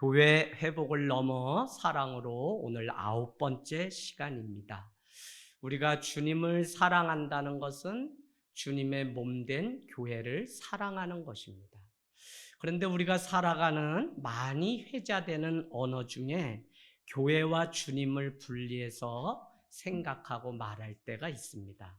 교회 회복을 넘어 사랑으로 오늘 9번째 시간입니다. 우리가 주님을 사랑한다는 것은 주님의 몸된 교회를 사랑하는 것입니다. 그런데 우리가 살아가는 많이 회자되는 언어 중에 교회와 주님을 분리해서 생각하고 말할 때가 있습니다.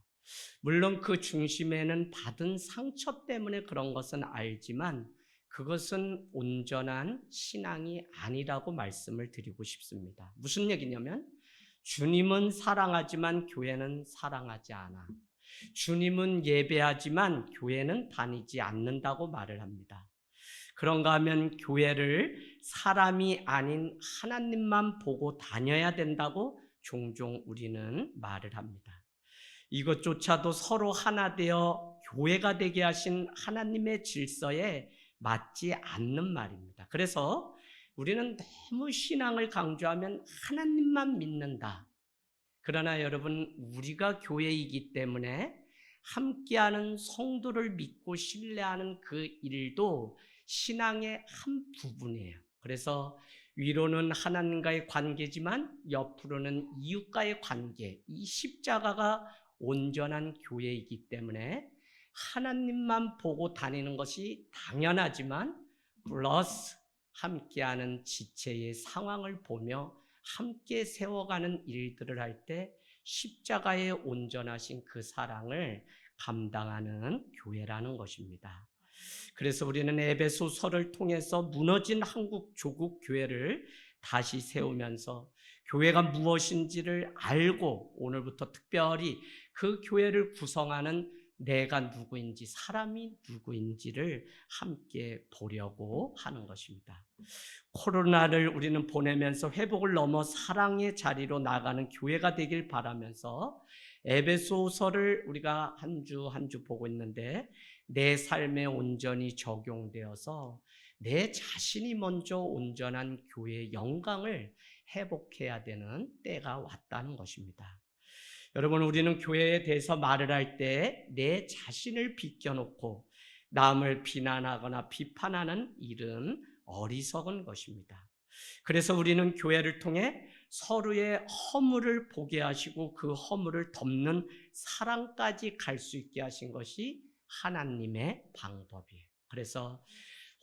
물론 그 중심에는 받은 상처 때문에 그런 것은 알지만 그것은 온전한 신앙이 아니라고 말씀을 드리고 싶습니다. 무슨 얘기냐면 주님은 사랑하지만 교회는 사랑하지 않아. 주님은 예배하지만 교회는 다니지 않는다고 말을 합니다. 그런가 하면 교회를 사람이 아닌 하나님만 보고 다녀야 된다고 종종 우리는 말을 합니다. 이것조차도 서로 하나 되어 교회가 되게 하신 하나님의 질서에 맞지 않는 말입니다. 그래서 우리는 너무 신앙을 강조하면 하나님만 믿는다. 그러나 여러분, 우리가 교회이기 때문에 함께하는 성도를 믿고 신뢰하는 그 일도 신앙의 한 부분이에요. 그래서 위로는 하나님과의 관계지만 옆으로는 이웃과의 관계, 이 십자가가 온전한 교회이기 때문에 하나님만 보고 다니는 것이 당연하지만 플러스 함께하는 지체의 상황을 보며 함께 세워가는 일들을 할 때 십자가의 온전하신 그 사랑을 감당하는 교회라는 것입니다. 그래서 우리는 에베소서를 통해서 무너진 한국 조국 교회를 다시 세우면서 교회가 무엇인지를 알고 오늘부터 특별히 그 교회를 구성하는 내가 누구인지, 사람이 누구인지를 함께 보려고 하는 것입니다. 코로나를 우리는 보내면서 회복을 넘어 사랑의 자리로 나가는 교회가 되길 바라면서 에베소서를 우리가 한 주 한 주 보고 있는데 내 삶에 온전히 적용되어서 내 자신이 먼저 온전한 교회의 영광을 회복해야 되는 때가 왔다는 것입니다. 여러분, 우리는 교회에 대해서 말을 할 때 내 자신을 비껴놓고 남을 비난하거나 비판하는 일은 어리석은 것입니다. 그래서 우리는 교회를 통해 서로의 허물을 보게 하시고 그 허물을 덮는 사랑까지 갈 수 있게 하신 것이 하나님의 방법이에요. 그래서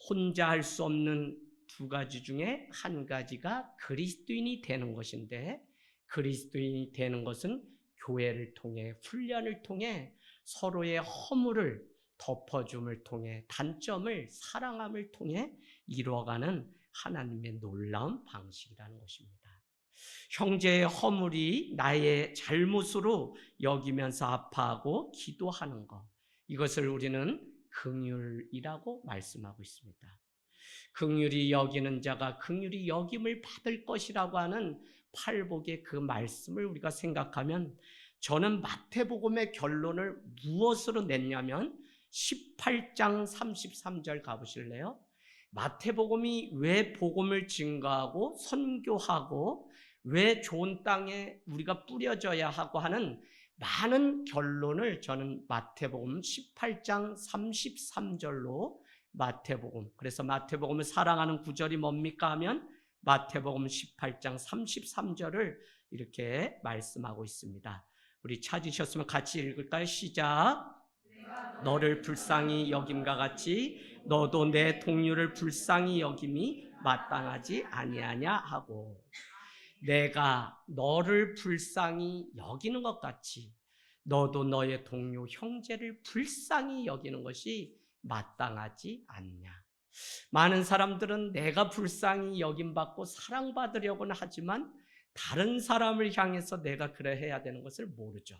혼자 할 수 없는 두 가지 중에 한 가지가 그리스도인이 되는 것인데, 그리스도인이 되는 것은 교회를 통해, 훈련을 통해 서로의 허물을 덮어줌을 통해, 단점을 사랑함을 통해 이루어가는 하나님의 놀라운 방식이라는 것입니다. 형제의 허물이 나의 잘못으로 여기면서 아파하고 기도하는 것, 이것을 우리는 긍휼이라고 말씀하고 있습니다. 긍휼히 여기는 자가 긍휼히 여김을 받을 것이라고 하는 팔복의 그 말씀을 우리가 생각하면 저는 마태복음의 결론을 무엇으로 냈냐면 18장 33절 가보실래요? 마태복음이 왜 복음을 증거하고 선교하고 왜 좋은 땅에 우리가 뿌려져야 하고 하는 많은 결론을 저는 마태복음 18장 33절로 마태복음, 그래서 마태복음을 사랑하는 구절이 뭡니까 하면 마태복음 18장 33절을 이렇게 말씀하고 있습니다. 우리 찾으셨으면 같이 읽을까요? 시작. 너를 불쌍히 여김과 같이 너도 내 동료를 불쌍히 여김이 마땅하지 아니하냐 하고, 내가 너를 불쌍히 여기는 것 같이 너도 너의 동료 형제를 불쌍히 여기는 것이 마땅하지 않냐. 많은 사람들은 내가 불쌍히 여김받고 사랑받으려고는 하지만 다른 사람을 향해서 내가 그래야 되는 것을 모르죠.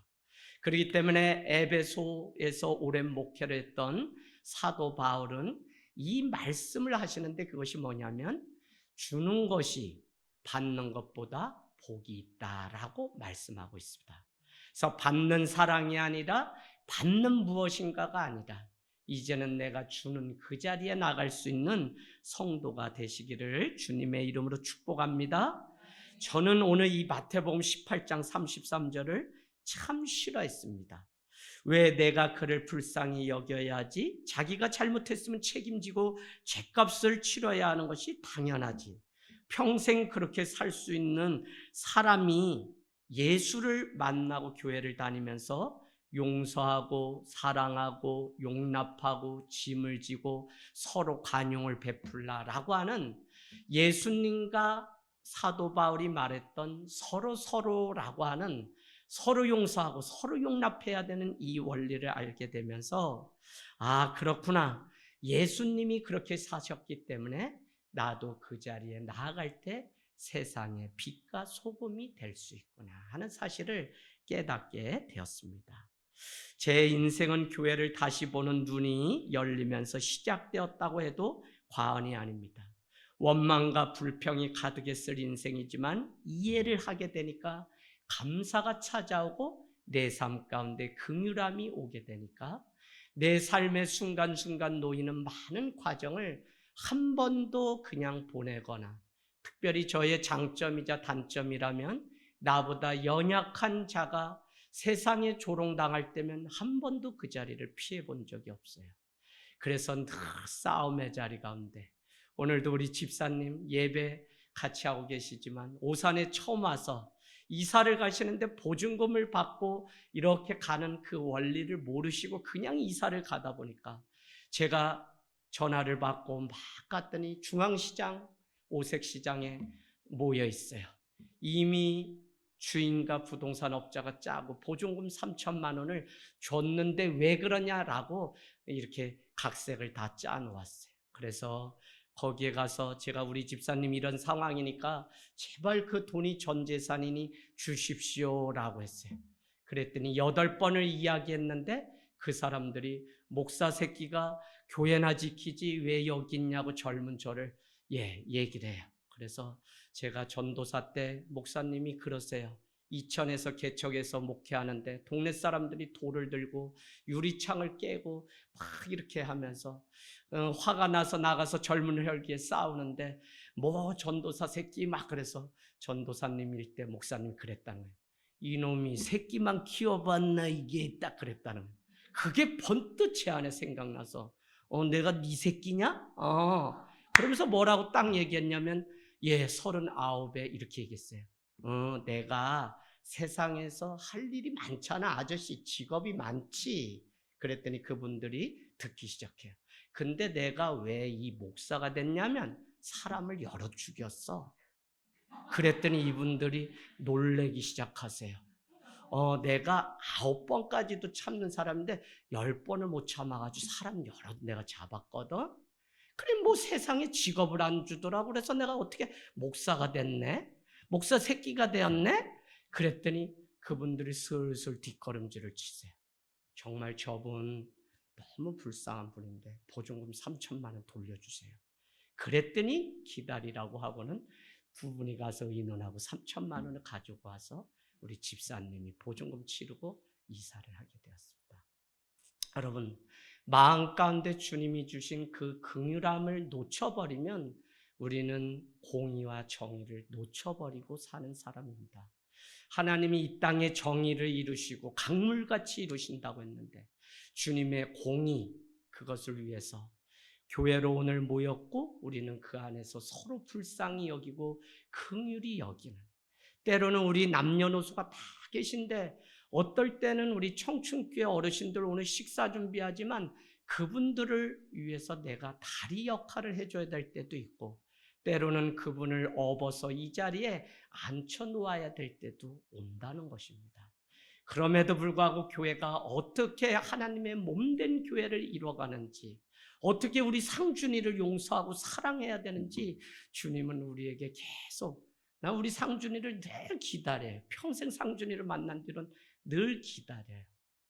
그렇기 때문에 에베소에서 오랜 목회를 했던 사도 바울은 이 말씀을 하시는데 그것이 뭐냐면 주는 것이 받는 것보다 복이 있다라고 말씀하고 있습니다. 그래서 받는 사랑이 아니라 받는 무엇인가가 아니라 이제는 내가 주는 그 자리에 나갈 수 있는 성도가 되시기를 주님의 이름으로 축복합니다. 저는 오늘 이 마태복음 18장 33절을 참 싫어했습니다. 왜 내가 그를 불쌍히 여겨야지? 자기가 잘못했으면 책임지고 죄값을 치러야 하는 것이 당연하지. 평생 그렇게 살 수 있는 사람이 예수를 만나고 교회를 다니면서 용서하고 사랑하고 용납하고 짐을 지고 서로 관용을 베풀라라고 하는 예수님과 사도 바울이 말했던 서로라고 하는 서로 용서하고 서로 용납해야 되는 이 원리를 알게 되면서 아, 그렇구나. 예수님이 그렇게 사셨기 때문에 나도 그 자리에 나아갈 때 세상의 빛과 소금이 될 수 있구나 하는 사실을 깨닫게 되었습니다. 제 인생은 교회를 다시 보는 눈이 열리면서 시작되었다고 해도 과언이 아닙니다. 원망과 불평이 가득했을 인생이지만 이해를 하게 되니까 감사가 찾아오고 내 삶 가운데 긍휼함이 오게 되니까 내 삶의 순간순간 놓이는 많은 과정을 한 번도 그냥 보내거나 특별히 저의 장점이자 단점이라면 나보다 연약한 자가 세상에 조롱당할 때면 한 번도 그 자리를 피해 본 적이 없어요. 그래서 늘 싸움의 자리 가운데 오늘도 우리 집사님 예배 같이 하고 계시지만 오산에 처음 와서 이사를 가시는데 보증금을 받고 이렇게 가는 그 원리를 모르시고 그냥 이사를 가다 보니까 제가 전화를 받고 막 갔더니 중앙시장, 오색시장에 모여 있어요. 이미 주인과 부동산 업자가 짜고 보증금 3천만 원을 줬는데 왜 그러냐라고 이렇게 각색을 다 짜놓았어요. 그래서 거기에 가서 제가 우리 집사님 이런 상황이니까 제발 그 돈이 전 재산이니 주십시오라고 했어요. 그랬더니 8번을 이야기했는데 그 사람들이 목사 새끼가 교회나 지키지 왜 여기 있냐고 젊은 저를 얘기를 해요. 그래서 제가 전도사 때 목사님이 그러세요. 이천에서 개척에서 목회하는데 동네 사람들이 돌을 들고 유리창을 깨고 막 이렇게 하면서 화가 나서 나가서 젊은 혈기에 싸우는데 뭐 전도사 새끼 막 그래서 전도사님일 때 목사님이 그랬다는 거예요. 이놈이 새끼만 키워봤나 이게 딱 그랬다는 거예요. 그게 번뜩 제 안에 생각나서 내가 네 새끼냐? 그러면서 뭐라고 딱 얘기했냐면 39에 이렇게 얘기했어요. 내가 세상에서 할 일이 많잖아. 아저씨 직업이 많지. 그랬더니 그분들이 듣기 시작해요. 근데 내가 왜 이 목사가 됐냐면 사람을 여러 죽였어. 그랬더니 이분들이 놀래기 시작하세요. 내가 9번까지도 참는 사람인데 10번을 못 참아가지고 사람 여러 내가 잡았거든. 그래 뭐 세상에 직업을 안 주더라고. 그래서 내가 어떻게 목사가 됐네? 목사 새끼가 되었네? 그랬더니 그분들이 슬슬 뒷걸음질을 치세요. 정말 저분 너무 불쌍한 분인데 보증금 3천만 원 돌려주세요. 그랬더니 기다리라고 하고는 두 분이 가서 의논하고 3천만 원을 가지고 와서 우리 집사님이 보증금 치르고 이사를 하게 되었습니다. 여러분, 마음 가운데 주님이 주신 그 긍휼함을 놓쳐버리면 우리는 공의와 정의를 놓쳐버리고 사는 사람입니다. 하나님이 이 땅에 정의를 이루시고 강물같이 이루신다고 했는데 주님의 공의, 그것을 위해서 교회로 오늘 모였고 우리는 그 안에서 서로 불쌍히 여기고 긍휼히 여기는, 때로는 우리 남녀노소가 다 계신데 어떨 때는 우리 청춘교회 어르신들 오늘 식사 준비하지만 그분들을 위해서 내가 다리 역할을 해줘야 될 때도 있고 때로는 그분을 업어서 이 자리에 앉혀놓아야 될 때도 온다는 것입니다. 그럼에도 불구하고 교회가 어떻게 하나님의 몸된 교회를 이루어가는지, 어떻게 우리 상준이를 용서하고 사랑해야 되는지 주님은 우리에게 계속, 나 우리 상준이를 늘 기다려요. 평생 상준이를 만난 뒤로는 늘 기다려요.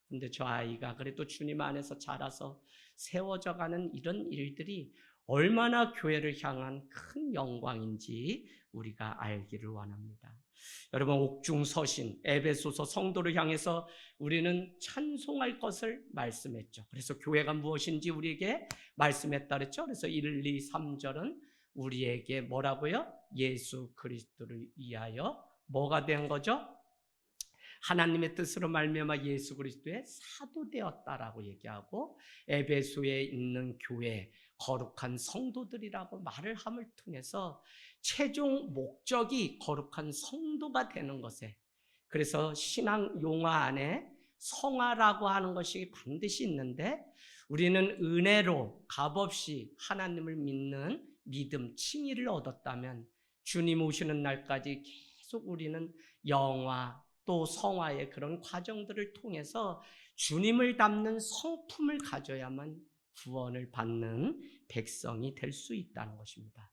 근데 저 아이가 그래도 주님 안에서 자라서 세워져 가는 이런 일들이 얼마나 교회를 향한 큰 영광인지 우리가 알기를 원합니다. 여러분, 옥중서신 에베소서 성도를 향해서 우리는 찬송할 것을 말씀했죠. 그래서 교회가 무엇인지 우리에게 말씀했다 그랬죠. 그래서 1, 2, 3절은 우리에게 뭐라고요? 예수 그리스도를 위하여 뭐가 된 거죠? 하나님의 뜻으로 말미암아 예수 그리스도의 사도 되었다라고 얘기하고, 에베소에 있는 교회, 거룩한 성도들이라고 말을 함을 통해서 최종 목적이 거룩한 성도가 되는 것에, 그래서 신앙 용어 안에 성화라고 하는 것이 반드시 있는데, 우리는 은혜로 값없이 하나님을 믿는 믿음, 칭의를 얻었다면 주님 오시는 날까지 계속 우리는 영화 또 성화의 그런 과정들을 통해서 주님을 닮는 성품을 가져야만 구원을 받는 백성이 될 수 있다는 것입니다.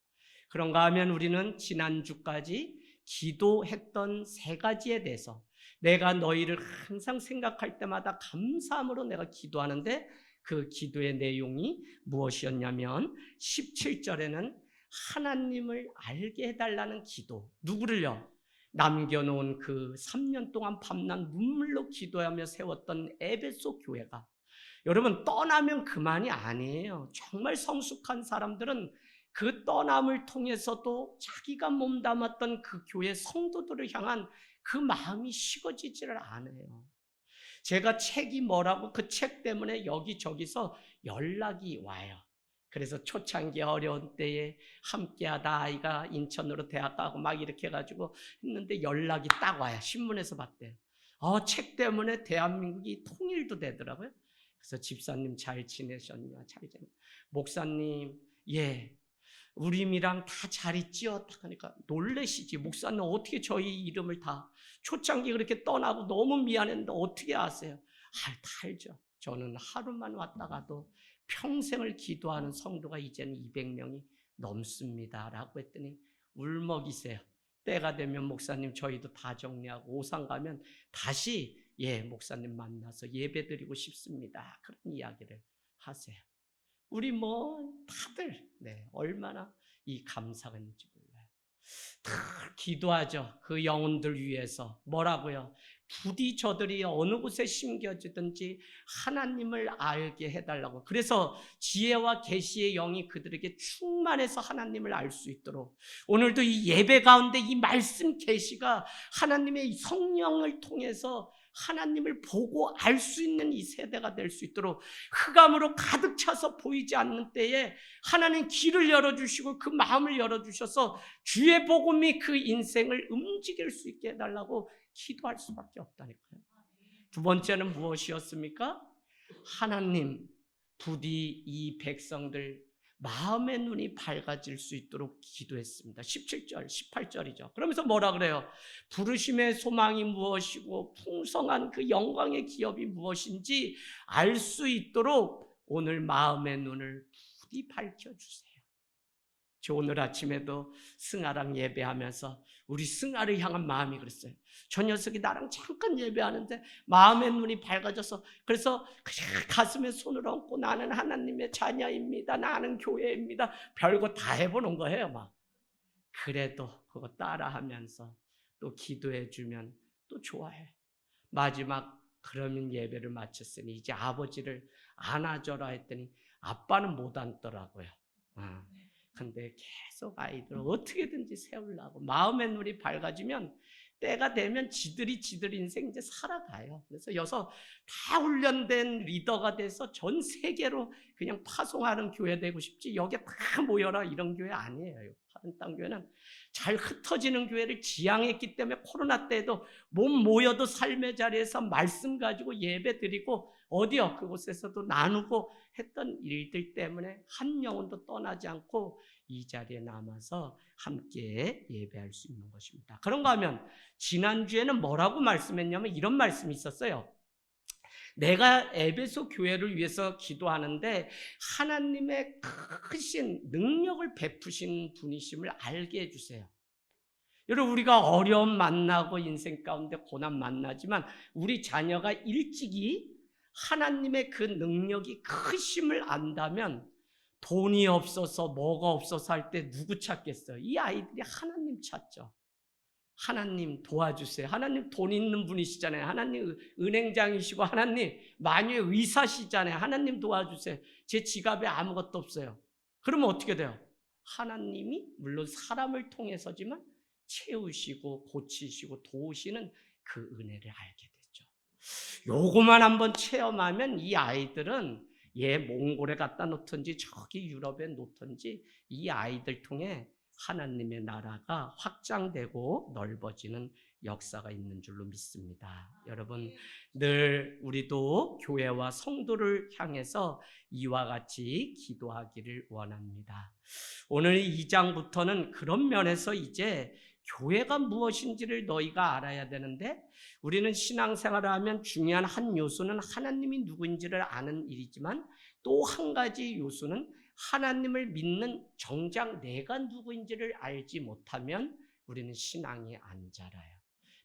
그런가 하면 우리는 지난주까지 기도했던 세 가지에 대해서, 내가 너희를 항상 생각할 때마다 감사함으로 내가 기도하는데, 그 기도의 내용이 무엇이었냐면 17절에는 하나님을 알게 해달라는 기도, 누구를요? 남겨놓은 그 3년 동안 밤낮 눈물로 기도하며 세웠던 에베소 교회가, 여러분, 떠나면 그만이 아니에요. 정말 성숙한 사람들은 그 떠남을 통해서도 자기가 몸담았던 그 교회 성도들을 향한 그 마음이 식어지지를 않아요. 제가 책이 뭐라고 그 책 때문에 여기저기서 연락이 와요. 그래서 초창기 어려운 때에 함께하다 아이가 인천으로 대학 가고 막 이렇게 해가지고 했는데 연락이 딱 와요. 신문에서 봤대요. 책 때문에 대한민국이 통일도 되더라고요. 그래서 집사님 잘 지내셨냐? 잘 지내. 목사님, 예, 우리랑 다 잘 있지요? 딱 하니까 놀래시지. 목사님 어떻게 저희 이름을 다, 초창기 그렇게 떠나고 너무 미안했는데 어떻게 아세요? 다 알죠. 저는 하루만 왔다가도 평생을 기도하는 성도가 이제는 200명이 넘습니다 라고 했더니 울먹이세요. 때가 되면 목사님 저희도 다 정리하고 오산 가면 다시 목사님 만나서 예배드리고 싶습니다, 그런 이야기를 하세요. 우리 다들 얼마나 이 감사가 있는지 몰라요. 다 기도하죠. 그 영혼들 위해서. 뭐라고요? 부디 저들이 어느 곳에 심겨지든지 하나님을 알게 해달라고. 그래서 지혜와 계시의 영이 그들에게 충만해서 하나님을 알 수 있도록, 오늘도 이 예배 가운데 이 말씀 계시가 하나님의 성령을 통해서 하나님을 보고 알 수 있는 이 세대가 될 수 있도록, 흑암으로 가득 차서 보이지 않는 때에 하나님 길을 열어주시고 그 마음을 열어주셔서 주의 복음이 그 인생을 움직일 수 있게 해달라고 기도할 수밖에 없다니까요. 두 번째는 무엇이었습니까? 하나님, 부디 이 백성들 마음의 눈이 밝아질 수 있도록 기도했습니다. 17절, 18절이죠. 그러면서 뭐라 그래요? 부르심의 소망이 무엇이고 풍성한 그 영광의 기업이 무엇인지 알 수 있도록 오늘 마음의 눈을 부디 밝혀주세요. 저 오늘 아침에도 승아랑 예배하면서 우리 승아를 향한 마음이 그랬어요. 저 녀석이 나랑 잠깐 예배하는데 마음의 눈이 밝아져서, 그래서 그냥 가슴에 손을 얹고 나는 하나님의 자녀입니다, 나는 교회입니다, 별거 다 해보는 거예요. 막 그래도 그거 따라하면서 또 기도해주면 또 좋아해. 마지막 그러면 예배를 마쳤으니 이제 아버지를 안아줘라 했더니 아빠는 못 앉더라고요. 근데 계속 아이들 어떻게든지 세우려고 마음의 눈이 밝아지면 때가 되면 지들이 인생 이제 살아가요. 그래서 여기서 다 훈련된 리더가 돼서 전 세계로 그냥 파송하는 교회 되고 싶지, 여기에 다 모여라 이런 교회 아니에요. 다른 땅 교회는 잘 흩어지는 교회를 지향했기 때문에 코로나 때에도 몸 모여도 삶의 자리에서 말씀 가지고 예배 드리고 어디요? 그곳에서도 나누고 했던 일들 때문에 한 영혼도 떠나지 않고 이 자리에 남아서 함께 예배할 수 있는 것입니다. 그런가 하면 지난주에는 뭐라고 말씀했냐면 이런 말씀이 있었어요. 내가 에베소 교회를 위해서 기도하는데 하나님의 크신 능력을 베푸신 분이심을 알게 해주세요. 여러분, 우리가 어려움 만나고 인생 가운데 고난 만나지만 우리 자녀가 일찍이 하나님의 그 능력이 크심을 안다면 돈이 없어서 뭐가 없어서 할 때 누구 찾겠어요? 이 아이들이 하나님 찾죠. 하나님 도와주세요. 하나님 돈 있는 분이시잖아요. 하나님 은행장이시고 하나님 만유의 의사시잖아요. 하나님 도와주세요. 제 지갑에 아무것도 없어요. 그러면 어떻게 돼요? 하나님이 물론 사람을 통해서지만 채우시고 고치시고 도우시는 그 은혜를 알게 되죠. 요거만 한번 체험하면 이 아이들은 몽골에 갖다 놓든지 저기 유럽에 놓든지 이 아이들 통해 하나님의 나라가 확장되고 넓어지는 역사가 있는 줄로 믿습니다. 여러분, 늘 우리도 교회와 성도를 향해서 이와 같이 기도하기를 원합니다. 오늘 2장부터는 그런 면에서 이제 교회가 무엇인지를 너희가 알아야 되는데, 우리는 신앙생활을 하면 중요한 한 요소는 하나님이 누구인지를 아는 일이지만 또 한 가지 요소는 하나님을 믿는 정작 내가 누구인지를 알지 못하면 우리는 신앙이 안 자라요.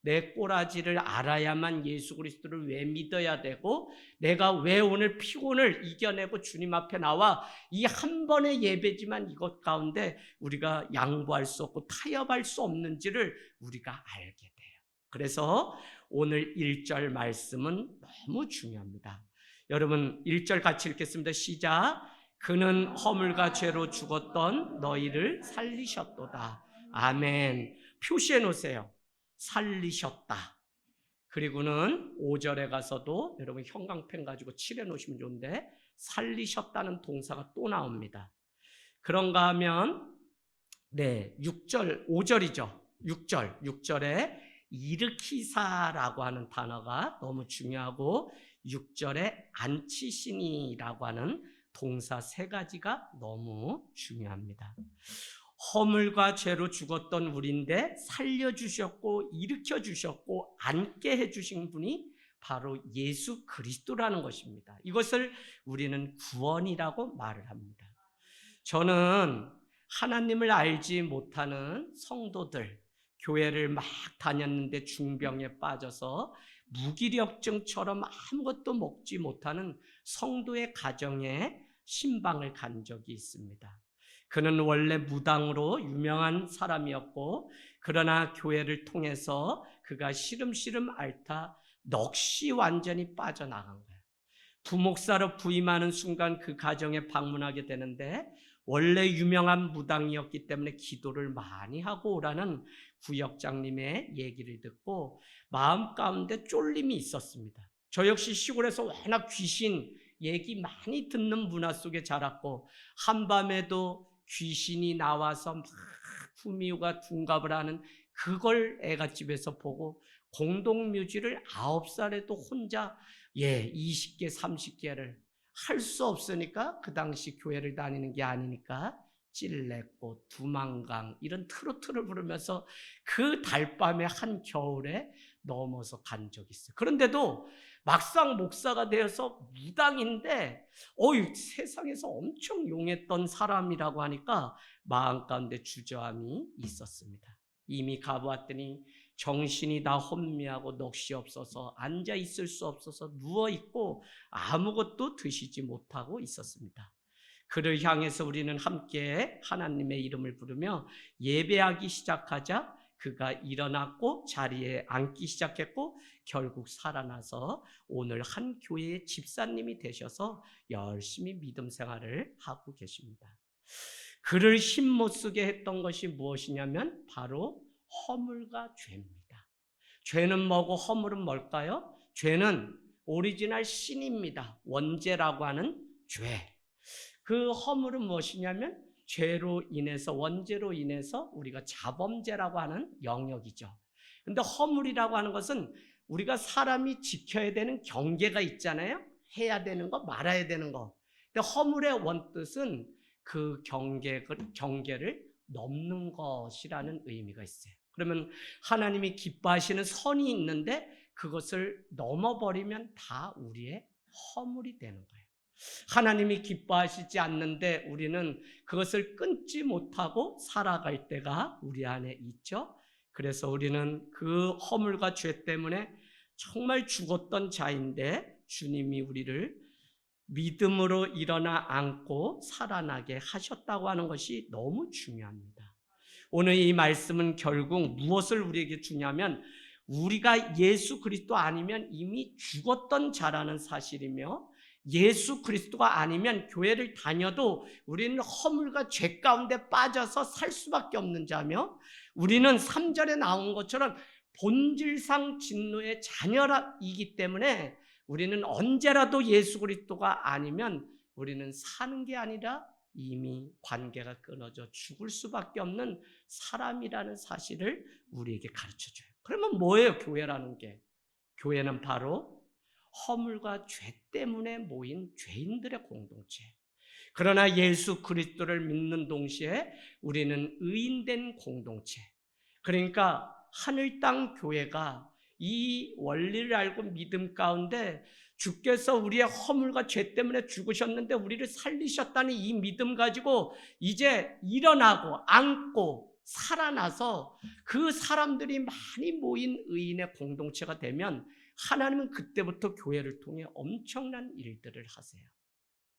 내 꼬라지를 알아야만 예수 그리스도를 왜 믿어야 되고, 내가 왜 오늘 피곤을 이겨내고 주님 앞에 나와 이 한 번의 예배지만 이것 가운데 우리가 양보할 수 없고 타협할 수 없는지를 우리가 알게 돼요. 그래서 오늘 1절 말씀은 너무 중요합니다. 여러분, 1절 같이 읽겠습니다. 시작. 그는 허물과 죄로 죽었던 너희를 살리셨도다. 아멘. 표시해 놓으세요. 살리셨다. 그리고는 5절에 가서도 여러분 형광펜 가지고 칠해 놓으시면 좋은데, 살리셨다는 동사가 또 나옵니다. 그런가 하면 6절, 5절이죠. 6절에 일으키사라고 하는 단어가 너무 중요하고, 6절에 앉히시니라고 하는 동사 3가지가 너무 중요합니다. 허물과 죄로 죽었던 우리인데 살려주셨고 일으켜주셨고 앉게 해주신 분이 바로 예수 그리스도라는 것입니다. 이것을 우리는 구원이라고 말을 합니다. 저는 하나님을 알지 못하는 성도들, 교회를 막 다녔는데 중병에 빠져서 무기력증처럼 아무것도 먹지 못하는 성도의 가정에 신방을 간 적이 있습니다. 그는 원래 무당으로 유명한 사람이었고, 그러나 교회를 통해서 그가 시름시름 앓다 넋이 완전히 빠져나간 거예요. 부목사로 부임하는 순간 그 가정에 방문하게 되는데, 원래 유명한 무당이었기 때문에 기도를 많이 하고 오라는 구역장님의 얘기를 듣고 마음 가운데 쫄림이 있었습니다. 저 역시 시골에서 워낙 귀신 얘기 많이 듣는 문화 속에 자랐고, 한밤에도 귀신이 나와서 막 후미우가 둔갑을 하는 그걸 애갓집에서 보고, 공동묘지를 9살에도 혼자 20개 30개를 할 수 없으니까, 그 당시 교회를 다니는 게 아니니까 찔레꽃, 두만강 이런 트로트를 부르면서 그 달밤의 한 겨울에 넘어서 간 적이 있어요. 그런데도 막상 목사가 되어서 무당인데 세상에서 엄청 용했던 사람이라고 하니까 마음 가운데 주저함이 있었습니다. 이미 가보았더니 정신이 다 혼미하고 넋이 없어서 앉아 있을 수 없어서 누워 있고 아무것도 드시지 못하고 있었습니다. 그를 향해서 우리는 함께 하나님의 이름을 부르며 예배하기 시작하자 그가 일어났고 자리에 앉기 시작했고, 결국 살아나서 오늘 한 교회의 집사님이 되셔서 열심히 믿음 생활을 하고 계십니다. 그를 힘 못 쓰게 했던 것이 무엇이냐면 바로 허물과 죄입니다. 죄는 뭐고 허물은 뭘까요? 죄는 오리지널 신입니다. 원죄라고 하는 죄. 그 허물은 무엇이냐면 죄로 인해서, 원죄로 인해서 우리가 자범죄라고 하는 영역이죠. 근데 허물이라고 하는 것은 우리가 사람이 지켜야 되는 경계가 있잖아요. 해야 되는 거, 말아야 되는 거. 근데 허물의 원뜻은 그 경계를 넘는 것이라는 의미가 있어요. 그러면 하나님이 기뻐하시는 선이 있는데 그것을 넘어버리면 다 우리의 허물이 되는 거예요. 하나님이 기뻐하시지 않는데 우리는 그것을 끊지 못하고 살아갈 때가 우리 안에 있죠. 그래서 우리는 그 허물과 죄 때문에 정말 죽었던 자인데 주님이 우리를 믿음으로 일어나 앉고 살아나게 하셨다고 하는 것이 너무 중요합니다. 오늘 이 말씀은 결국 무엇을 우리에게 주냐면, 우리가 예수 그리스도 아니면 이미 죽었던 자라는 사실이며, 예수 그리스도가 아니면 교회를 다녀도 우리는 허물과 죄 가운데 빠져서 살 수밖에 없는 자며, 우리는 3절에 나온 것처럼 본질상 진노의 자녀이기 때문에 우리는 언제라도 예수 그리스도가 아니면 우리는 사는 게 아니라 이미 관계가 끊어져 죽을 수밖에 없는 사람이라는 사실을 우리에게 가르쳐줘요. 그러면 뭐예요, 교회라는 게? 교회는 바로 허물과 죄 때문에 모인 죄인들의 공동체. 그러나 예수 그리스도를 믿는 동시에 우리는 의인된 공동체. 그러니까 하늘 땅 교회가 이 원리를 알고 믿음 가운데 주께서 우리의 허물과 죄 때문에 죽으셨는데 우리를 살리셨다는 이 믿음 가지고 이제 일어나고 안고 살아나서 그 사람들이 많이 모인 의인의 공동체가 되면 하나님은 그때부터 교회를 통해 엄청난 일들을 하세요.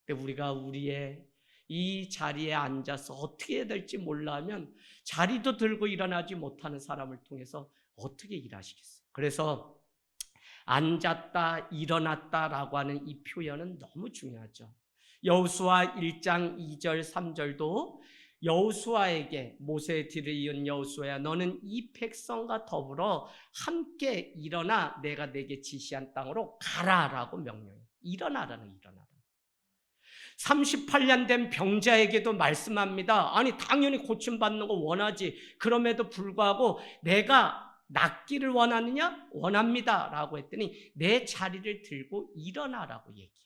근데 우리가 우리의 이 자리에 앉아서 어떻게 해야 될지 몰라 하면 자리도 들고 일어나지 못하는 사람을 통해서 어떻게 일하시겠어요? 그래서 앉았다 일어났다라고 하는 이 표현은 너무 중요하죠. 여호수아 1장 2절 3절도 여호수아에게 모세의 뒤를 이은 여호수아야 너는 이 백성과 더불어 함께 일어나 내가 내게 지시한 땅으로 가라라고 명령해요. 일어나라는 일어나라. 38년 된 병자에게도 말씀합니다. 아니 당연히 고침받는 거 원하지. 그럼에도 불구하고 내가 낫기를 원하느냐? 원합니다 라고 했더니 내 자리를 들고 일어나라고 얘기해요.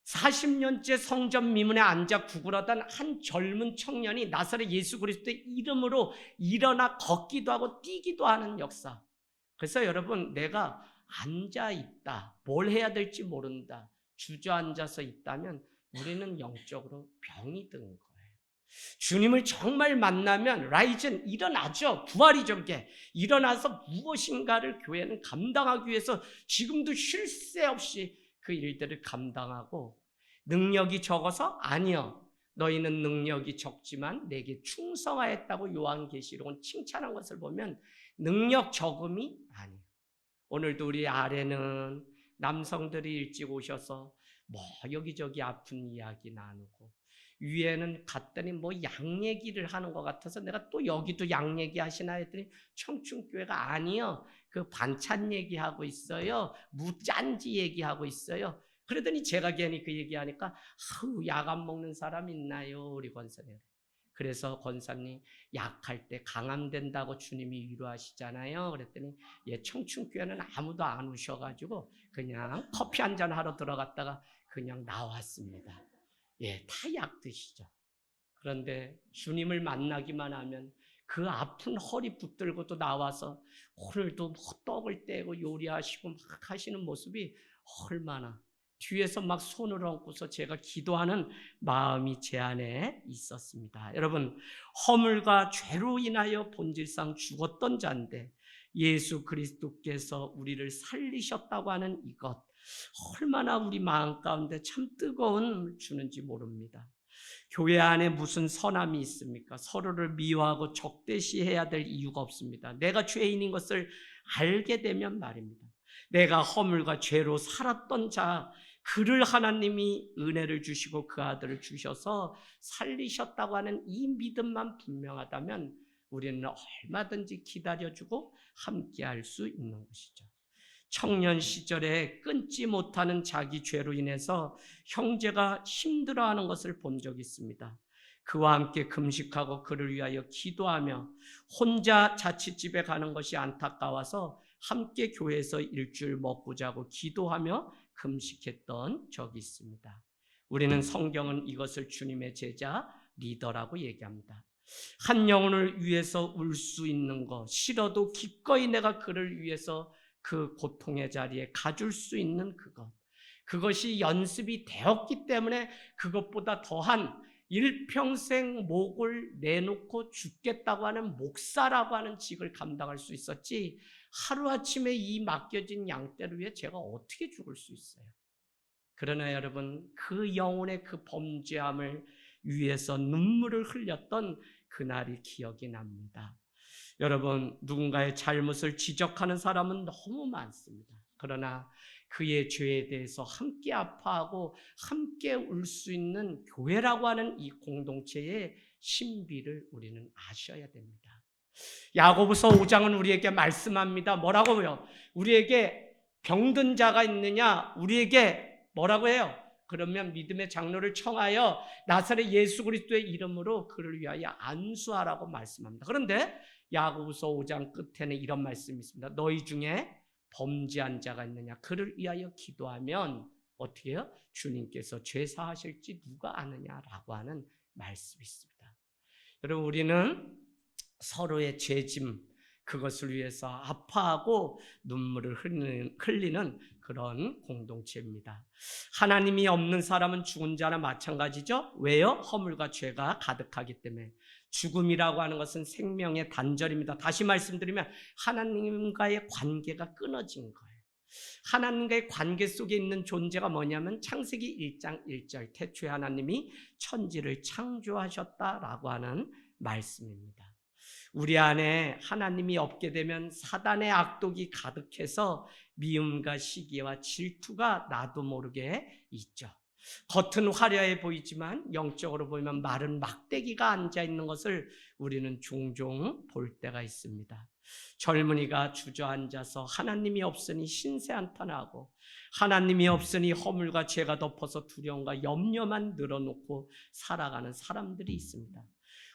40년째 성전 미문에 앉아 구걸하던 한 젊은 청년이 나사렛 예수 그리스도의 이름으로 일어나 걷기도 하고 뛰기도 하는 역사. 그래서 여러분, 내가 앉아있다, 뭘 해야 될지 모른다, 주저앉아서 있다면 우리는 영적으로 병이 든 거예요. 주님을 정말 만나면 라이즌 일어나죠. 부활이죠. 그게 일어나서 무엇인가를 교회는 감당하기 위해서 지금도 쉴 새 없이 그 일들을 감당하고, 능력이 적어서 아니요, 너희는 능력이 적지만 내게 충성하였다고 요한계시록은 칭찬한 것을 보면 능력 적음이 아니에요. 오늘도 우리 아래는 남성들이 일찍 오셔서 뭐 여기저기 아픈 이야기 나누고, 위에는 갔더니 뭐 양 얘기를 하는 것 같아서 내가 또 여기도 양 얘기 하시나 했더니 청춘교회가 아니요, 그 반찬 얘기하고 있어요, 무짠지 얘기하고 있어요. 그러더니 제가 괜히 그 얘기하니까 아우, 약 안 먹는 사람 있나요 우리 권사님. 그래서 권사님 약할 때 강함된다고 주님이 위로하시잖아요. 그랬더니 예, 청춘교회는 아무도 안 오셔가지고 그냥 커피 한잔 하러 들어갔다가 그냥 나왔습니다. 예, 다 약 드시죠. 그런데 주님을 만나기만 하면 그 아픈 허리 붙들고도 나와서 오늘도 떡을 떼고 요리하시고 막 하시는 모습이 얼마나, 뒤에서 막 손을 얹고서 제가 기도하는 마음이 제 안에 있었습니다. 여러분, 허물과 죄로 인하여 본질상 죽었던 자인데 예수 그리스도께서 우리를 살리셨다고 하는 이것, 얼마나 우리 마음 가운데 참 뜨거운 주는지 모릅니다. 교회 안에 무슨 선함이 있습니까? 서로를 미워하고 적대시해야 될 이유가 없습니다. 내가 죄인인 것을 알게 되면 말입니다. 내가 허물과 죄로 살았던 자, 그를 하나님이 은혜를 주시고 그 아들을 주셔서 살리셨다고 하는 이 믿음만 분명하다면 우리는 얼마든지 기다려주고 함께할 수 있는 것이죠. 청년 시절에 끊지 못하는 자기 죄로 인해서 형제가 힘들어하는 것을 본 적이 있습니다. 그와 함께 금식하고 그를 위하여 기도하며 혼자 자칫집에 가는 것이 안타까워서 함께 교회에서 일주일 먹고 자고 기도하며 금식했던 적이 있습니다. 우리는 성경은 이것을 주님의 제자 리더라고 얘기합니다. 한 영혼을 위해서 울 수 있는 것, 싫어도 기꺼이 내가 그를 위해서 그 고통의 자리에 가줄 수 있는 그것, 그것이 연습이 되었기 때문에 그것보다 더한 일평생 목을 내놓고 죽겠다고 하는 목사라고 하는 직을 감당할 수 있었지, 하루아침에 이 맡겨진 양떼를 위해 제가 어떻게 죽을 수 있어요? 그러나 여러분, 그 영혼의 그 범죄함을 위해서 눈물을 흘렸던 그날이 기억이 납니다. 여러분, 누군가의 잘못을 지적하는 사람은 너무 많습니다. 그러나 그의 죄에 대해서 함께 아파하고 함께 울 수 있는 교회라고 하는 이 공동체의 신비를 우리는 아셔야 됩니다. 야고보서 5장은 우리에게 말씀합니다. 뭐라고요? 우리에게 병든 자가 있느냐? 우리에게 뭐라고 해요? 그러면 믿음의 장로를 청하여 나사렛 예수 그리스도의 이름으로 그를 위하여 안수하라고 말씀합니다. 그런데 야고보서 5장 끝에는 이런 말씀이 있습니다. 너희 중에 범죄한 자가 있느냐? 그를 위하여 기도하면 어떻게 해요? 주님께서 죄 사하실지 누가 아느냐라고 하는 말씀이 있습니다. 여러분, 우리는 서로의 죄짐, 그것을 위해서 아파하고 눈물을 흘리는 그런 공동체입니다. 하나님이 없는 사람은 죽은 자나 마찬가지죠. 왜요? 허물과 죄가 가득하기 때문에. 죽음이라고 하는 것은 생명의 단절입니다. 다시 말씀드리면 하나님과의 관계가 끊어진 거예요. 하나님과의 관계 속에 있는 존재가 뭐냐면 창세기 1장 1절 태초에 하나님이 천지를 창조하셨다라고 하는 말씀입니다. 우리 안에 하나님이 없게 되면 사단의 악독이 가득해서 미움과 시기와 질투가 나도 모르게 있죠. 겉은 화려해 보이지만 영적으로 보면 마른 막대기가 앉아있는 것을 우리는 종종 볼 때가 있습니다. 젊은이가 주저앉아서 하나님이 없으니 신세한탄하고 하나님이 없으니 허물과 죄가 덮어서 두려움과 염려만 늘어놓고 살아가는 사람들이 있습니다.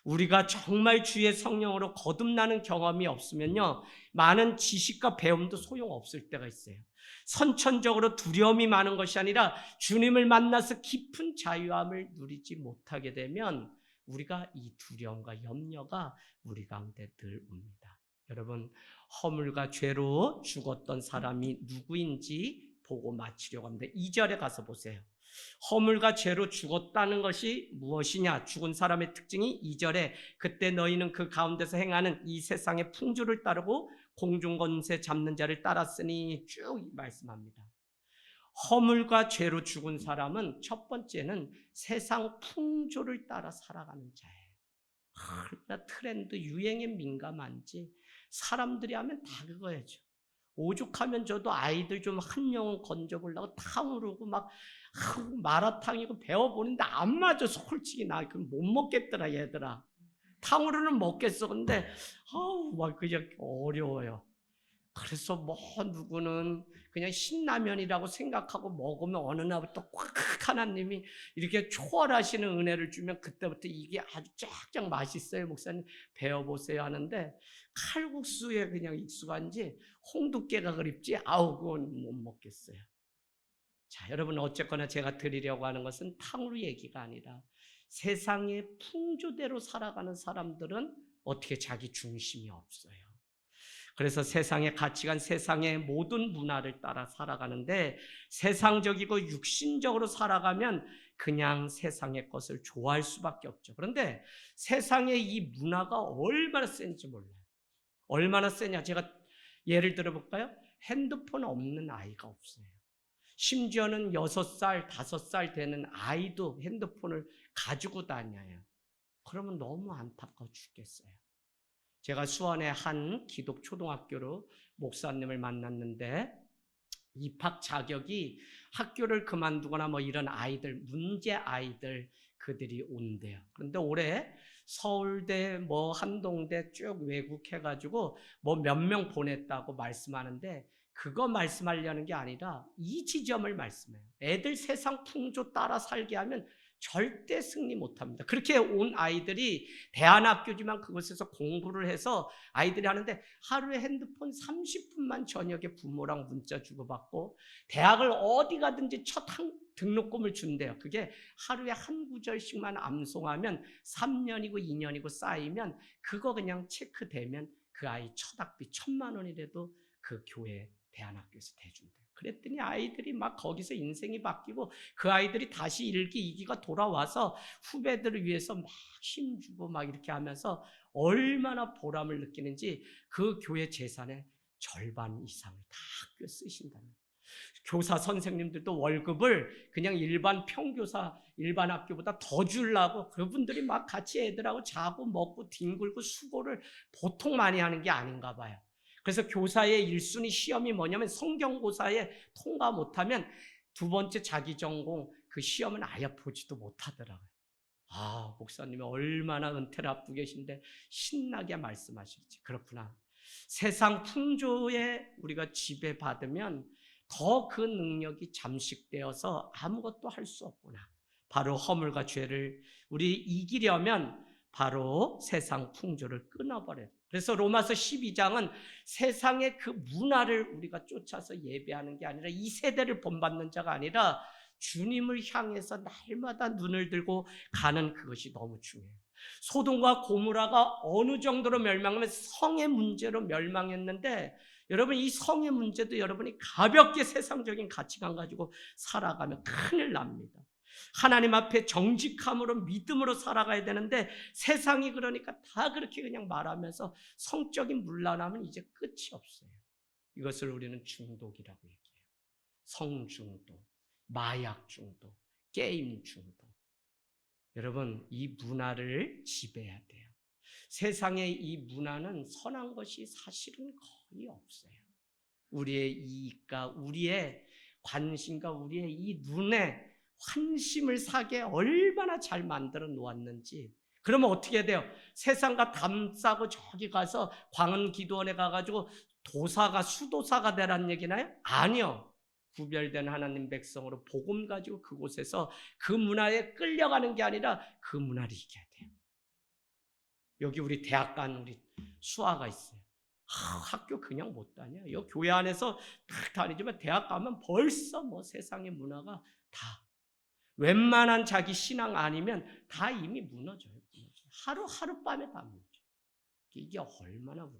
우리가 정말 주의 성령으로 거듭나는 경험이 없으면요, 많은 지식과 배움도 소용없을 때가 있어요. 선천적으로 두려움이 많은 것이 아니라 주님을 만나서 깊은 자유함을 누리지 못하게 되면 우리가 이 두려움과 염려가 우리 가운데 늘 옵니다. 여러분, 허물과 죄로 죽었던 사람이 누구인지 보고 마치려고 합니다. 2절에 가서 보세요. 허물과 죄로 죽었다는 것이 무엇이냐? 죽은 사람의 특징이 2절에 그때 너희는 그 가운데서 행하는 이 세상의 풍조를 따르고 공중권세 잡는 자를 따랐으니 쭉 말씀합니다. 허물과 죄로 죽은 사람은 첫 번째는 세상 풍조를 따라 살아가는 자예요. 트렌드, 유행에 민감한지 사람들이 하면 다 그거야죠. 오죽하면 저도 아이들 좀 한 영혼 건져보려고 탕후루고 막 마라탕이고 배워보는데 안 맞아. 솔직히 나 그럼 못 먹겠더라 얘들아. 탕후루는 먹겠어. 근데 막 그냥 어려워요. 그래서 뭐 누구는 그냥 신라면이라고 생각하고 먹으면 어느 날부터 꽉 하나님이 이렇게 초월하시는 은혜를 주면 그때부터 이게 아주 쫙쫙 맛있어요. 목사님 배워보세요 하는데 칼국수에 그냥 익숙한지 홍두깨가 그립지 그건 못 먹겠어요. 자, 여러분 어쨌거나 제가 드리려고 하는 것은 탕후루 얘기가 아니라 세상의 풍조대로 살아가는 사람들은 어떻게 자기 중심이 없어요. 그래서 세상의 가치관, 세상의 모든 문화를 따라 살아가는데 세상적이고 육신적으로 살아가면 그냥 세상의 것을 좋아할 수밖에 없죠. 그런데 세상의 이 문화가 얼마나 센지 몰라요. 얼마나 세냐? 제가 예를 들어볼까요? 핸드폰 없는 아이가 없어요. 심지어는 6살, 5살 되는 아이도 핸드폰을 가지고 다녀요. 그러면 너무 안타까워 죽겠어요. 제가 수원의 한 기독 초등학교로 목사님을 만났는데 입학 자격이 학교를 그만두거나 뭐 이런 아이들, 문제 아이들 그들이 온대요. 그런데 올해 서울대 뭐 한동대 쭉 외국해가지고 뭐 몇 명 보냈다고 말씀하는데 그거 말씀하려는 게 아니라 이 지점을 말씀해요. 애들 세상 풍조 따라 살게 하면 절대 승리 못합니다. 그렇게 온 아이들이 대안학교지만 그곳에서 공부를 해서 아이들이 하는데 하루에 핸드폰 30분만 저녁에 부모랑 문자 주고받고 대학을 어디 가든지 첫 등록금을 준대요. 그게 하루에 한 구절씩만 암송하면 3년이고 2년이고 쌓이면 그거 그냥 체크되면 그 아이 첫 학비 1,000만 원이라도 그 교회 대안학교에서 대준대요. 그랬더니 아이들이 막 거기서 인생이 바뀌고 그 아이들이 다시 1기, 2기가 돌아와서 후배들을 위해서 막 힘주고 막 이렇게 하면서 얼마나 보람을 느끼는지 그 교회 재산의 절반 이상을 다 학교에 쓰신다는 거예요. 교사 선생님들도 월급을 그냥 일반 평교사, 일반 학교보다 더 주려고 그분들이 막 같이 애들하고 자고 먹고 뒹굴고 수고를 보통 많이 하는 게 아닌가 봐요. 그래서 교사의 1순위 시험이 뭐냐면 성경고사에 통과 못하면 두 번째 자기 전공 그 시험은 아예 보지도 못하더라고요. 목사님이 얼마나 은퇴를 앞두고 계신데 신나게 말씀하실지. 그렇구나. 세상 풍조에 우리가 지배받으면 더 그 능력이 잠식되어서 아무것도 할 수 없구나. 바로 허물과 죄를 우리 이기려면 바로 세상 풍조를 끊어버려요. 그래서 로마서 12장은 세상의 그 문화를 우리가 쫓아서 예배하는 게 아니라 이 세대를 본받는 자가 아니라 주님을 향해서 날마다 눈을 들고 가는 그것이 너무 중요해요. 소돔과 고모라가 어느 정도로 멸망하면 성의 문제로 멸망했는데 여러분 이 성의 문제도 여러분이 가볍게 세상적인 가치관 가지고 살아가면 큰일 납니다. 하나님 앞에 정직함으로 믿음으로 살아가야 되는데 세상이 그러니까 다 그렇게 그냥 말하면서 성적인 문란함은 이제 끝이 없어요. 이것을 우리는 중독이라고 얘기해요. 성중독, 마약 중독, 게임 중독. 여러분 이 문화를 지배해야 돼요. 세상의 이 문화는 선한 것이 사실은 거의 없어요. 우리의 이익과 우리의 관심과 우리의 이 눈에 환심을 사게 얼마나 잘 만들어 놓았는지. 그러면 어떻게 해야 돼요? 세상과 담싸고 저기 가서 광원기도원에 가가지고 도사가 수도사가 되란 얘기나요? 아니요. 구별된 하나님 백성으로 복음 가지고 그곳에서 그 문화에 끌려가는 게 아니라 그 문화를 이겨야 돼요. 여기 우리 대학 간 우리 수아가 있어요. 학교 그냥 못 다녀요. 여기 교회 안에서 딱 다니지만 대학 가면 벌써 뭐 세상의 문화가 다 웬만한 자기 신앙 아니면 다 이미 무너져요. 하루밤에 다 무너져. 이게 얼마나 우리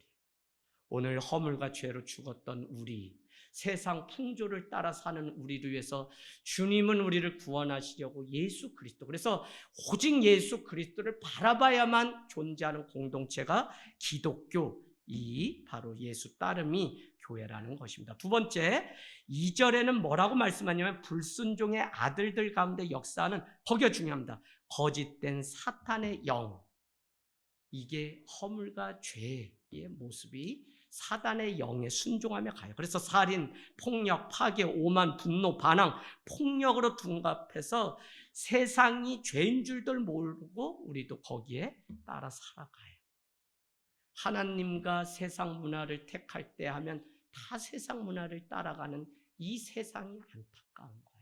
오늘 허물과 죄로 죽었던 우리 세상 풍조를 따라 사는 우리를 위해서 주님은 우리를 구원하시려고 예수 그리스도, 그래서 오직 예수 그리스도를 바라봐야만 존재하는 공동체가 기독교, 이 바로 예수 따름이 교회라는 것입니다. 두 번째, 2절에는 뭐라고 말씀하냐면 불순종의 아들들 가운데 역사하는, 거기가 중요합니다. 거짓된 사탄의 영, 이게 허물과 죄의 모습이 사단의 영에 순종하며 가요. 그래서 살인, 폭력, 파괴, 오만, 분노, 반항, 폭력으로 둔갑해서 세상이 죄인 줄들 모르고 우리도 거기에 따라 살아가요. 하나님과 세상 문화를 택할 때 하면 다 세상 문화를 따라가는 이 세상이 안타까운 거예요.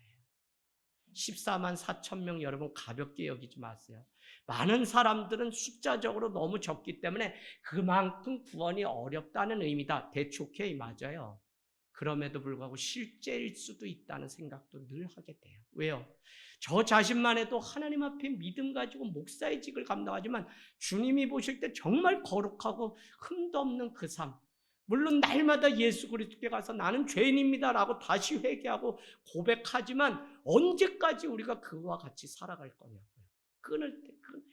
14만 4천 명 여러분 가볍게 여기지 마세요. 많은 사람들은 숫자적으로 너무 적기 때문에 그만큼 구원이 어렵다는 의미다. 대초케이 맞아요. 그럼에도 불구하고 실제일 수도 있다는 생각도 늘 하게 돼요. 왜요? 저 자신만 해도 하나님 앞에 믿음 가지고 목사의 직을 감당하지만 주님이 보실 때 정말 거룩하고 흠도 없는 그 삶, 물론 날마다 예수 그리스도께 가서 나는 죄인입니다라고 다시 회개하고 고백하지만 언제까지 우리가 그와 같이 살아갈 거냐고요. 끊을 때 끊어야지.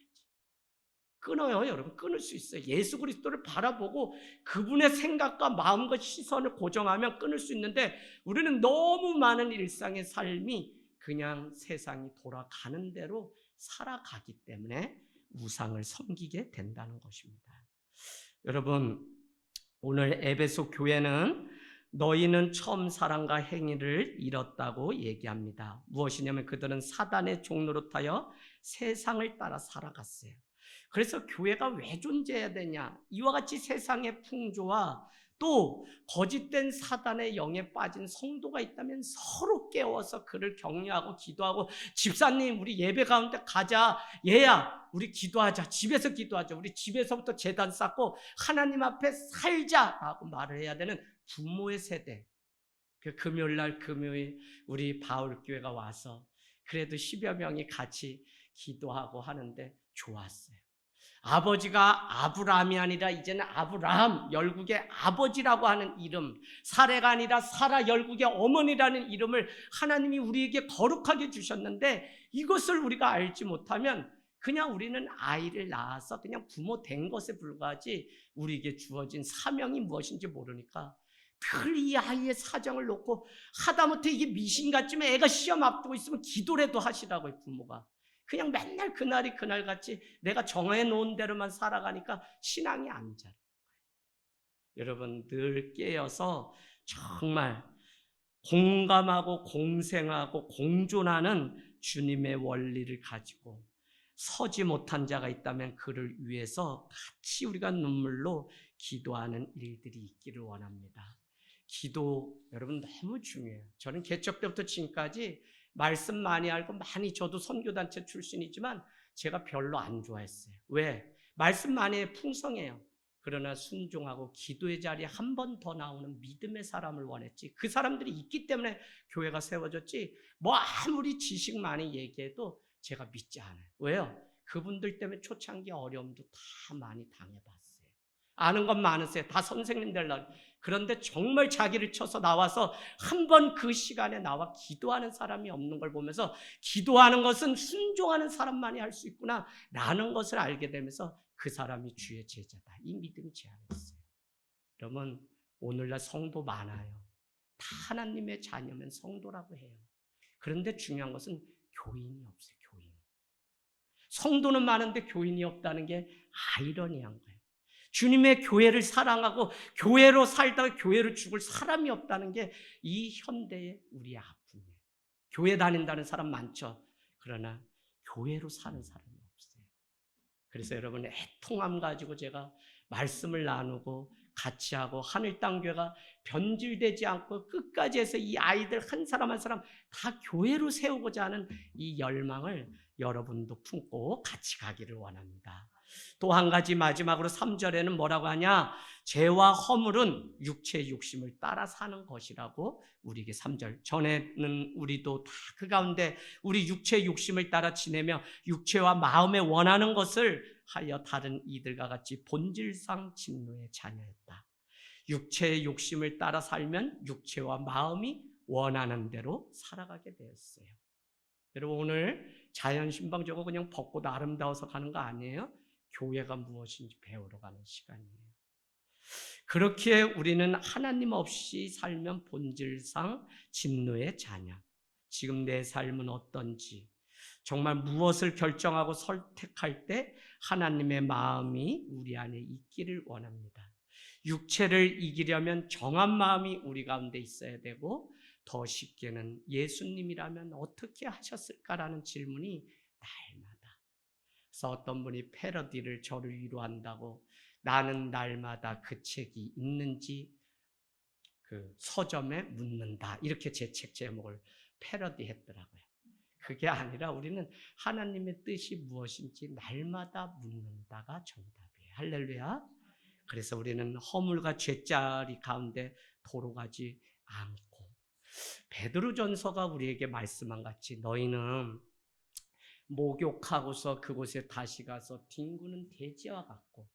끊어요, 여러분. 끊을 수 있어요. 예수 그리스도를 바라보고 그분의 생각과 마음과 시선을 고정하면 끊을 수 있는데 우리는 너무 많은 일상의 삶이 그냥 세상이 돌아가는 대로 살아가기 때문에 우상을 섬기게 된다는 것입니다. 여러분, 오늘 에베소 교회는 너희는 처음 사랑과 행위를 잃었다고 얘기합니다. 무엇이냐면 그들은 사단의 종노릇하여 세상을 따라 살아갔어요. 그래서 교회가 왜 존재해야 되냐? 이와 같이 세상의 풍조와 또 거짓된 사단의 영에 빠진 성도가 있다면 서로 깨워서 그를 격려하고 기도하고, 집사님 우리 예배 가운데 가자, 얘야 우리 기도하자, 집에서 기도하자, 우리 집에서부터 제단 쌓고 하나님 앞에 살자라고 말을 해야 되는 부모의 세대. 그 금요일날 우리 바울교회가 와서 그래도 10여 명이 같이 기도하고 하는데 좋았어요. 아버지가 아브라함이 아니라 이제는 아브라함, 열국의 아버지라고 하는 이름, 사레가 아니라 사라, 열국의 어머니라는 이름을 하나님이 우리에게 거룩하게 주셨는데 이것을 우리가 알지 못하면 그냥 우리는 아이를 낳아서 그냥 부모 된 것에 불과하지 우리에게 주어진 사명이 무엇인지 모르니까 늘 이 아이의 사정을 놓고 하다못해 이게 미신 같지만 애가 시험 앞두고 있으면 기도라도 하시라고요, 부모가. 그냥 맨날 그날이 그날같이 내가 정해놓은 대로만 살아가니까 신앙이 안 자라요. 여러분 늘 깨어서 정말 공감하고 공생하고 공존하는 주님의 원리를 가지고 서지 못한 자가 있다면 그를 위해서 같이 우리가 눈물로 기도하는 일들이 있기를 원합니다. 기도 여러분 너무 중요해요. 저는 개척 때부터 지금까지 말씀 많이 알고 많이 저도 선교단체 출신이지만 제가 별로 안 좋아했어요. 왜? 말씀 많이 풍성해요. 그러나 순종하고 기도의 자리에 한 번 더 나오는 믿음의 사람을 원했지. 그 사람들이 있기 때문에 교회가 세워졌지. 뭐 아무리 지식 많이 얘기해도 제가 믿지 않아요. 왜요? 그분들 때문에 초창기 어려움도 다 많이 당해봤어요. 아는 것 많으세요. 다 선생님 되려고. 그런데 정말 자기를 쳐서 나와서 한 번 그 시간에 나와 기도하는 사람이 없는 걸 보면서 기도하는 것은 순종하는 사람만이 할 수 있구나 라는 것을 알게 되면서 그 사람이 주의 제자다. 이 믿음이 제 안에 있어요. 여러분 오늘날 성도 많아요. 다 하나님의 자녀면 성도라고 해요. 그런데 중요한 것은 교인이 없어요. 교인. 성도는 많은데 교인이 없다는 게 아이러니한 거예요. 주님의 교회를 사랑하고 교회로 살다가 교회로 죽을 사람이 없다는 게 이 현대의 우리의 아픔이에요. 교회 다닌다는 사람 많죠. 그러나 교회로 사는 사람이 없어요. 그래서 여러분 애통함 가지고 제가 말씀을 나누고 같이 하고 하늘 땅 교회가 변질되지 않고 끝까지 해서 이 아이들 한 사람 한 사람 다 교회로 세우고자 하는 이 열망을 여러분도 품고 같이 가기를 원합니다. 또 한 가지 마지막으로 3절에는 뭐라고 하냐? 죄와 허물은 육체의 욕심을 따라 사는 것이라고 우리에게 3절. 전에는 우리도 다 그 가운데 우리 육체의 욕심을 따라 지내며 육체와 마음에 원하는 것을 하여 다른 이들과 같이 본질상 진노의 자녀였다. 육체의 욕심을 따라 살면 육체와 마음이 원하는 대로 살아가게 되었어요. 여러분 오늘 자연 신방 저거 그냥 벚꽃 아름다워서 가는 거 아니에요? 교회가 무엇인지 배우러 가는 시간이에요. 그렇게 우리는 하나님 없이 살면 본질상 진노의 자녀. 지금 내 삶은 어떤지, 정말 무엇을 결정하고 선택할 때 하나님의 마음이 우리 안에 있기를 원합니다. 육체를 이기려면 정한 마음이 우리 가운데 있어야 되고 더 쉽게는 예수님이라면 어떻게 하셨을까라는 질문이 날마다. 그래서 어떤 분이 패러디를 저를 위로한다고 나는 날마다 그 책이 있는지 그 서점에 묻는다. 이렇게 제 책 제목을 패러디했더라고요. 그게 아니라 우리는 하나님의 뜻이 무엇인지 날마다 묻는다가 정답이에요. 할렐루야. 그래서 우리는 허물과 죄자리 가운데 도로가지 않고 베드로전서가 우리에게 말씀한 같이 너희는 목욕하고서 그곳에 다시 가서 뒹구는 돼지와 같고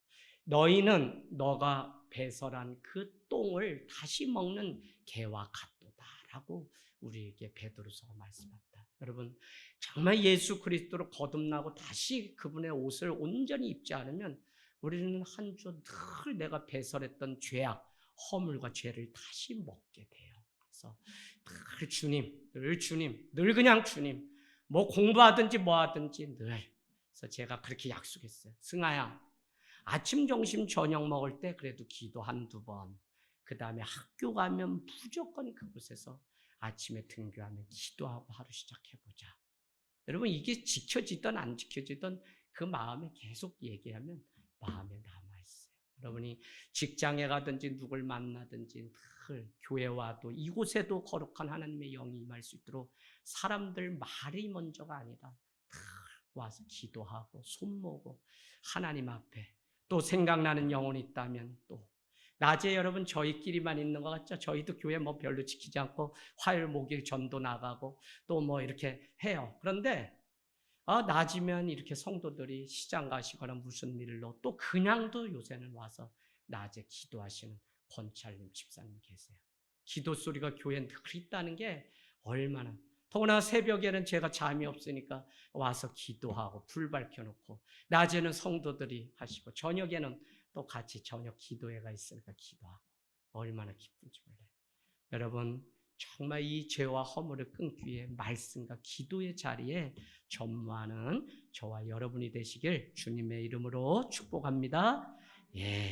너희는 너가 배설한 그 똥을 다시 먹는 개와 같도다라고 우리에게 베드로서가 말씀합니다. 여러분 정말 예수 그리스도로 거듭나고 다시 그분의 옷을 온전히 입지 않으면 우리는 한 주 늘 내가 배설했던 죄악, 허물과 죄를 다시 먹게 돼요. 그래서 늘 주님, 늘 그냥 주님, 뭐 공부하든지 뭐 하든지 늘. 그래서 제가 그렇게 약속했어요. 승아야, 아침, 점심, 저녁 먹을 때 그래도 기도 한두 번. 그 다음에 학교 가면 무조건 그곳에서 아침에 등교하면 기도하고 하루 시작해보자. 여러분 이게 지켜지든 안 지켜지든 그 마음에 계속 얘기하면 마음에 남아있어요. 여러분이 직장에 가든지 누굴 만나든지 늘 교회와도 이곳에도 거룩한 하나님의 영이 임할 수 있도록 사람들 말이 먼저가 아니다. 늘 와서 기도하고 손모고 하나님 앞에 또 생각나는 영혼이 있다면 또 낮에 여러분 저희끼리만 있는 것 같죠? 저희도 교회 뭐 별로 지키지 않고 화요일 목요일 전도 나가고 또 뭐 이렇게 해요. 그런데 낮이면 이렇게 성도들이 시장 가시거나 무슨 일로 또 그냥도 요새는 와서 낮에 기도하시는 권찰님 집사님 계세요. 기도 소리가 교회에 늘 있다는 게 얼마나. 더구나 새벽에는 제가 잠이 없으니까 와서 기도하고 불 밝혀놓고 낮에는 성도들이 하시고 저녁에는 또 같이 저녁 기도회가 있으니까 기도하고 얼마나 기쁜지 몰라요. 여러분 정말 이 죄와 허물을 끊기 위해 말씀과 기도의 자리에 전무하는 저와 여러분이 되시길 주님의 이름으로 축복합니다. 예.